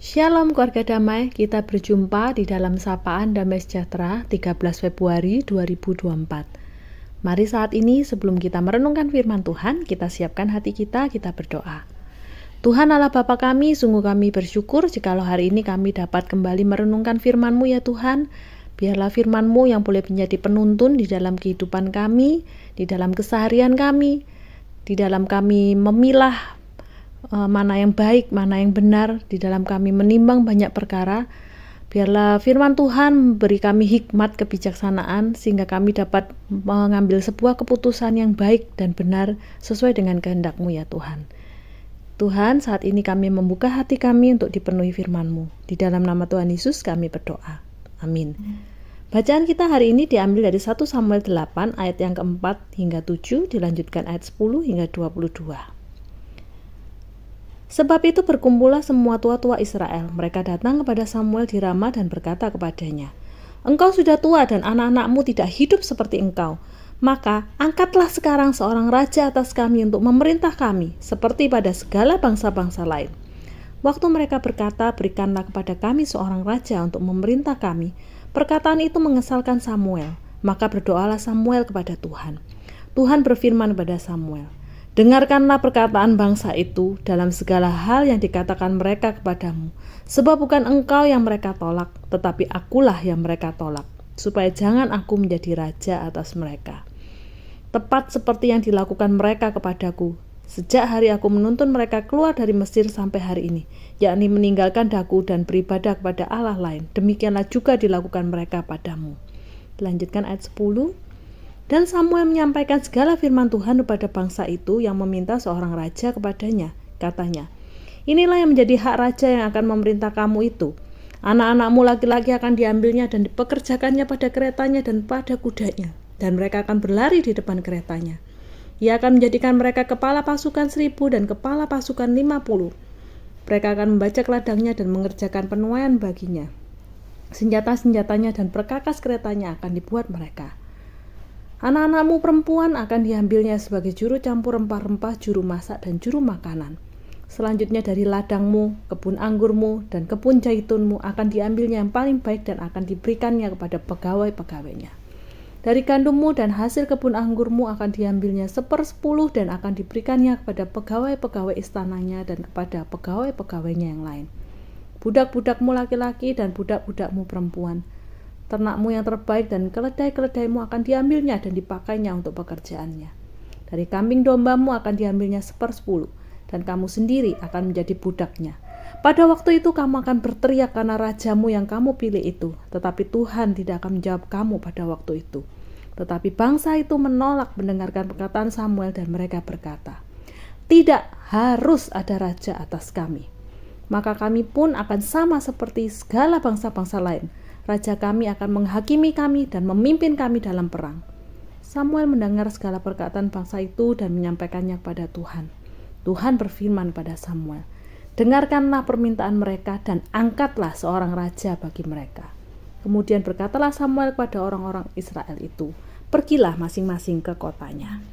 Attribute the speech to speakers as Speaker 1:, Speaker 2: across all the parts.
Speaker 1: Shalom keluarga damai, kita berjumpa di dalam Sapaan Damai Sejahtera 13 Februari 2024. Mari saat ini sebelum kita merenungkan firman Tuhan, kita siapkan hati kita berdoa. Tuhan Allah Bapa kami, sungguh kami bersyukur jikalau hari ini kami dapat kembali merenungkan firman-Mu ya Tuhan. Biarlah firman-Mu yang boleh menjadi penuntun di dalam kehidupan kami, di dalam keseharian kami, di dalam kami memilah mana yang baik, mana yang benar, di dalam kami menimbang banyak perkara. Biarlah firman Tuhan beri kami hikmat kebijaksanaan sehingga kami dapat mengambil sebuah keputusan yang baik dan benar sesuai dengan kehendak-Mu ya Tuhan. Tuhan, saat ini kami membuka hati kami untuk dipenuhi firman-Mu. Di dalam nama Tuhan Yesus kami berdoa. Amin. Bacaan kita hari ini diambil dari 1 Samuel 8 ayat yang keempat hingga 7, dilanjutkan ayat 10 hingga 22. Sebab itu berkumpullah semua tua-tua Israel. Mereka datang kepada Samuel di Rama dan berkata kepadanya, "Engkau sudah tua dan anak-anakmu tidak hidup seperti engkau. Maka angkatlah sekarang seorang raja atas kami untuk memerintah kami, seperti pada segala bangsa-bangsa lain." Waktu mereka berkata, "Berikanlah kepada kami seorang raja untuk memerintah kami," perkataan itu mengesalkan Samuel. Maka berdoalah Samuel kepada Tuhan. Tuhan berfirman kepada Samuel, "Dengarkanlah perkataan bangsa itu dalam segala hal yang dikatakan mereka kepadamu, sebab bukan engkau yang mereka tolak, tetapi akulah yang mereka tolak, supaya jangan aku menjadi raja atas mereka. Tepat seperti yang dilakukan mereka kepadaku, sejak hari aku menuntun mereka keluar dari Mesir sampai hari ini, yakni meninggalkan daku dan beribadah kepada Allah lain, demikianlah juga dilakukan mereka padamu." Lanjutkan ayat 10. Dan Samuel menyampaikan segala firman Tuhan kepada bangsa itu yang meminta seorang raja kepadanya. Katanya, "Inilah yang menjadi hak raja yang akan memerintah kamu itu. Anak-anakmu laki-laki akan diambilnya dan dipekerjakannya pada keretanya dan pada kudanya. Dan mereka akan berlari di depan keretanya. Ia akan menjadikan mereka kepala pasukan 1.000 dan kepala pasukan 50. Mereka akan membajak ladangnya dan mengerjakan penuaian baginya. Senjata-senjatanya dan perkakas keretanya akan dibuat mereka. Anak-anakmu perempuan akan diambilnya sebagai juru campur rempah-rempah, juru masak, dan juru makanan. Selanjutnya dari ladangmu, kebun anggurmu, dan kebun jaitunmu akan diambilnya yang paling baik dan akan diberikannya kepada pegawai-pegawainya. Dari gandummu dan hasil kebun anggurmu akan diambilnya 1/10 dan akan diberikannya kepada pegawai-pegawai istananya dan kepada pegawai-pegawainya yang lain. Budak-budakmu laki-laki dan budak-budakmu perempuan, ternakmu yang terbaik dan keledai-keledaimu akan diambilnya dan dipakainya untuk pekerjaannya. Dari kambing dombamu akan diambilnya 1/10 dan kamu sendiri akan menjadi budaknya. Pada waktu itu kamu akan berteriak karena rajamu yang kamu pilih itu, tetapi Tuhan tidak akan menjawab kamu pada waktu itu." Tetapi bangsa itu menolak mendengarkan perkataan Samuel dan mereka berkata, "Tidak harus ada raja atas kami. Maka kami pun akan sama seperti segala bangsa-bangsa lain. Raja kami akan menghakimi kami dan memimpin kami dalam perang." Samuel mendengar segala perkataan bangsa itu dan menyampaikannya kepada Tuhan. Tuhan berfirman pada Samuel, "Dengarkanlah permintaan mereka dan angkatlah seorang raja bagi mereka." Kemudian berkatalah Samuel kepada orang-orang Israel itu, "Pergilah masing-masing ke kotanya."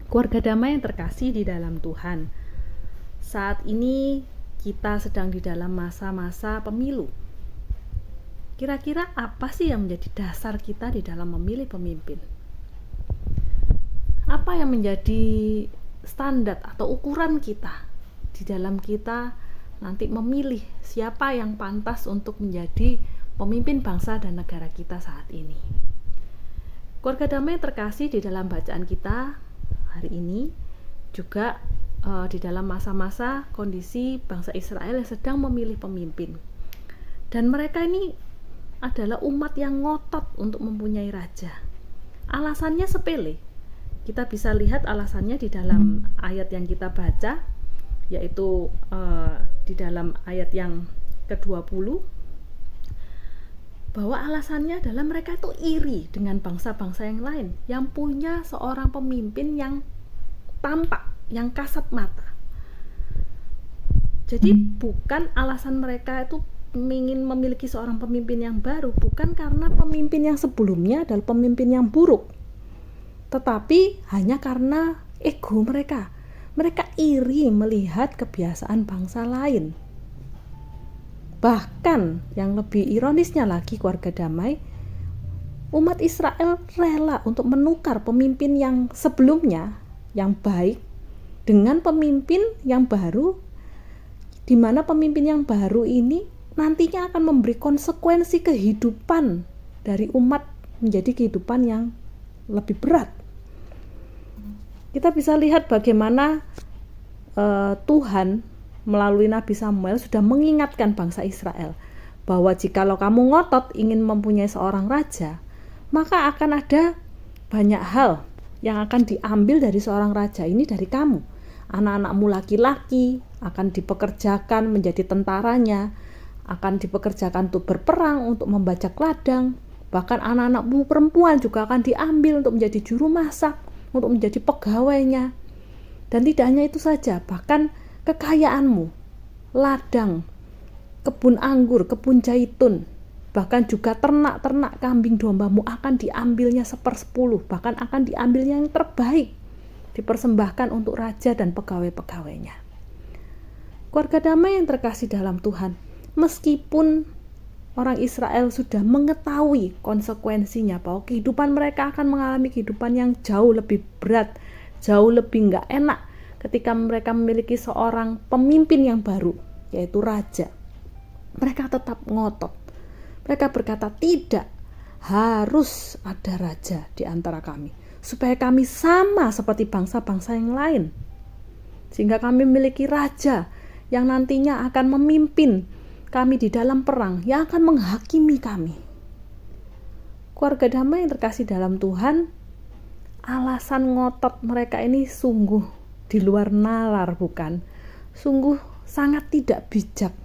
Speaker 1: Keluarga damai yang terkasih di dalam Tuhan, saat ini kita sedang di dalam masa-masa pemilu. Kira-kira apa sih yang menjadi dasar kita di dalam memilih pemimpin? Apa yang menjadi standar atau ukuran kita di dalam kita nanti memilih siapa yang pantas untuk menjadi pemimpin bangsa dan negara kita saat ini? Keluarga damai terkasih, di dalam bacaan kita hari ini juga di dalam masa-masa kondisi bangsa Israel yang sedang memilih pemimpin. Dan mereka ini adalah umat yang ngotot untuk mempunyai raja. Alasannya sepele. Kita bisa lihat alasannya di dalam ayat yang kita baca, yaitu di dalam ayat yang ke-20, bahwa alasannya adalah mereka itu iri dengan bangsa-bangsa yang lain yang punya seorang pemimpin yang tampak, yang kasat mata. Jadi bukan alasan mereka itu ingin memiliki seorang pemimpin yang baru, bukan karena pemimpin yang sebelumnya adalah pemimpin yang buruk, tetapi hanya karena ego mereka. Mereka iri melihat kebiasaan bangsa lain. Bahkan yang lebih ironisnya lagi, keluarga damai, umat Israel rela untuk menukar pemimpin yang sebelumnya yang baik dengan pemimpin yang baru, di mana pemimpin yang baru ini nantinya akan memberi konsekuensi kehidupan dari umat menjadi kehidupan yang lebih berat. Kita bisa lihat bagaimana Tuhan melalui Nabi Samuel sudah mengingatkan bangsa Israel bahwa jikalau kamu ngotot ingin mempunyai seorang raja, maka akan ada banyak hal yang akan diambil dari seorang raja ini dari kamu. Anak-anakmu laki-laki akan dipekerjakan menjadi tentaranya, akan dipekerjakan untuk berperang, untuk membajak ladang. Bahkan anak-anakmu perempuan juga akan diambil untuk menjadi juru masak, untuk menjadi pegawainya. Dan tidak hanya itu saja, bahkan kekayaanmu, ladang, kebun anggur, kebun zaitun, bahkan juga ternak-ternak kambing dombamu akan diambilnya 1/10, bahkan akan diambilnya yang terbaik, dipersembahkan untuk raja dan pegawai-pegawainya. Keluarga damai yang terkasih dalam Tuhan, meskipun orang Israel sudah mengetahui konsekuensinya bahwa kehidupan mereka akan mengalami kehidupan yang jauh lebih berat, jauh lebih gak enak ketika mereka memiliki seorang pemimpin yang baru, yaitu raja. Mereka tetap ngotot. Mereka berkata, tidak, harus ada raja di antara kami, supaya kami sama seperti bangsa-bangsa yang lain, sehingga kami memiliki raja yang nantinya akan memimpin kami di dalam perang, yang akan menghakimi kami. Keluarga damai yang terkasih dalam Tuhan, alasan ngotot mereka ini sungguh di luar nalar, bukan? Sungguh sangat tidak bijak.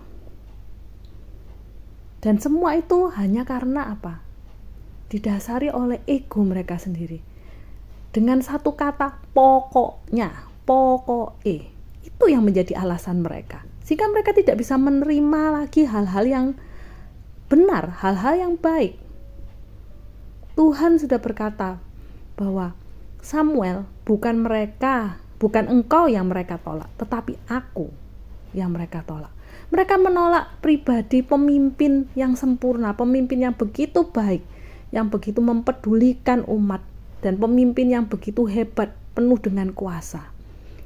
Speaker 1: Dan semua itu hanya karena apa? Didasari oleh ego mereka sendiri. Dengan satu kata, pokoknya, pokoknya. Itu yang menjadi alasan mereka. Sehingga mereka tidak bisa menerima lagi hal-hal yang benar, hal-hal yang baik. Tuhan sudah berkata bahwa Samuel, bukan engkau yang mereka tolak, tetapi aku yang mereka tolak. Mereka menolak pribadi pemimpin yang sempurna, pemimpin yang begitu baik, yang begitu mempedulikan umat, dan pemimpin yang begitu hebat, penuh dengan kuasa.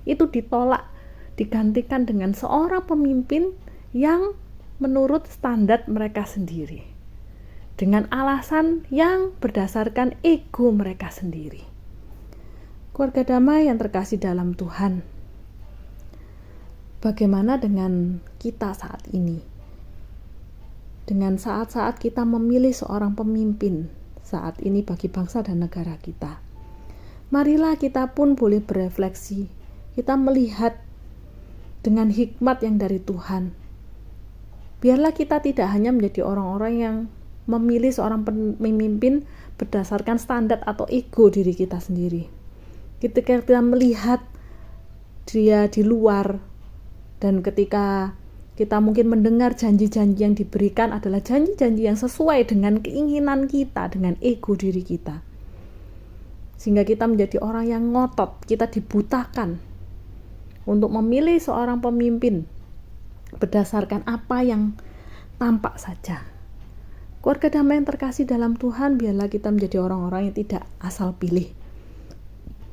Speaker 1: Itu ditolak, digantikan dengan seorang pemimpin yang menurut standar mereka sendiri, dengan alasan yang berdasarkan ego mereka sendiri. Keluarga damai yang terkasih dalam Tuhan, bagaimana dengan kita saat ini? Dengan saat-saat kita memilih seorang pemimpin saat ini bagi bangsa dan negara kita. Marilah kita pun boleh berefleksi, kita melihat dengan hikmat yang dari Tuhan. Biarlah kita tidak hanya menjadi orang-orang yang memilih seorang pemimpin berdasarkan standar atau ego diri kita sendiri. Ketika kita melihat dia di luar, dan ketika kita mungkin mendengar janji-janji yang diberikan adalah janji-janji yang sesuai dengan keinginan kita, dengan ego diri kita, sehingga kita menjadi orang yang ngotot, kita dibutakan untuk memilih seorang pemimpin berdasarkan apa yang tampak saja. Keluarga damai yang terkasih dalam Tuhan, biarlah kita menjadi orang-orang yang tidak asal pilih,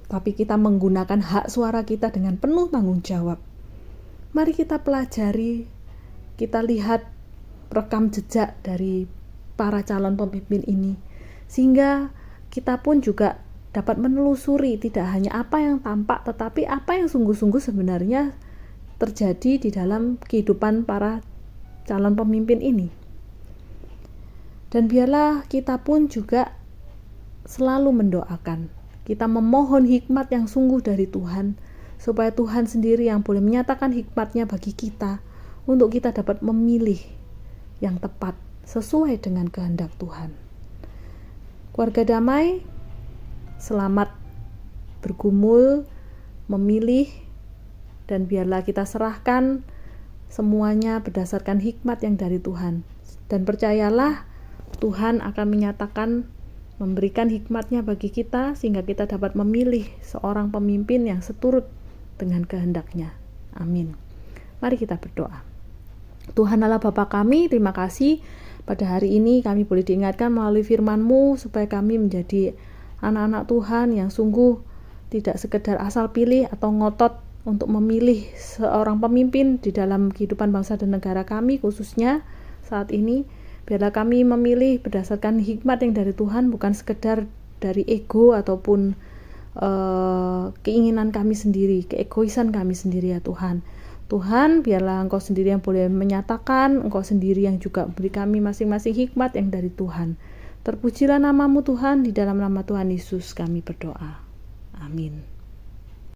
Speaker 1: tapi kita menggunakan hak suara kita dengan penuh tanggung jawab. Mari kita pelajari, kita lihat rekam jejak dari para calon pemimpin ini, sehingga kita pun juga dapat menelusuri tidak hanya apa yang tampak, tetapi apa yang sungguh-sungguh sebenarnya terjadi di dalam kehidupan para calon pemimpin ini. Dan biarlah kita pun juga selalu mendoakan, kita memohon hikmat yang sungguh dari Tuhan, supaya Tuhan sendiri yang boleh menyatakan hikmatnya bagi kita, untuk kita dapat memilih yang tepat sesuai dengan kehendak Tuhan. Keluarga damai, selamat bergumul, memilih, dan biarlah kita serahkan semuanya berdasarkan hikmat yang dari Tuhan. Dan percayalah, Tuhan akan menyatakan, memberikan hikmatnya bagi kita, sehingga kita dapat memilih seorang pemimpin yang seturut dengan kehendaknya. Amin. Mari kita berdoa. Tuhan Allah Bapa kami, terima kasih pada hari ini kami boleh diingatkan melalui firman-Mu supaya kami menjadi anak-anak Tuhan yang sungguh tidak sekedar asal pilih atau ngotot untuk memilih seorang pemimpin di dalam kehidupan bangsa dan negara kami khususnya saat ini. Biarlah kami memilih berdasarkan hikmat yang dari Tuhan, bukan sekedar dari ego ataupun keinginan kami sendiri, keegoisan kami sendiri ya Tuhan. Tuhan, biarlah Engkau sendiri yang boleh menyatakan, Engkau sendiri yang juga beri kami masing-masing hikmat yang dari Tuhan. Terpujilah nama-Mu Tuhan, di dalam nama Tuhan Yesus kami berdoa. Amin.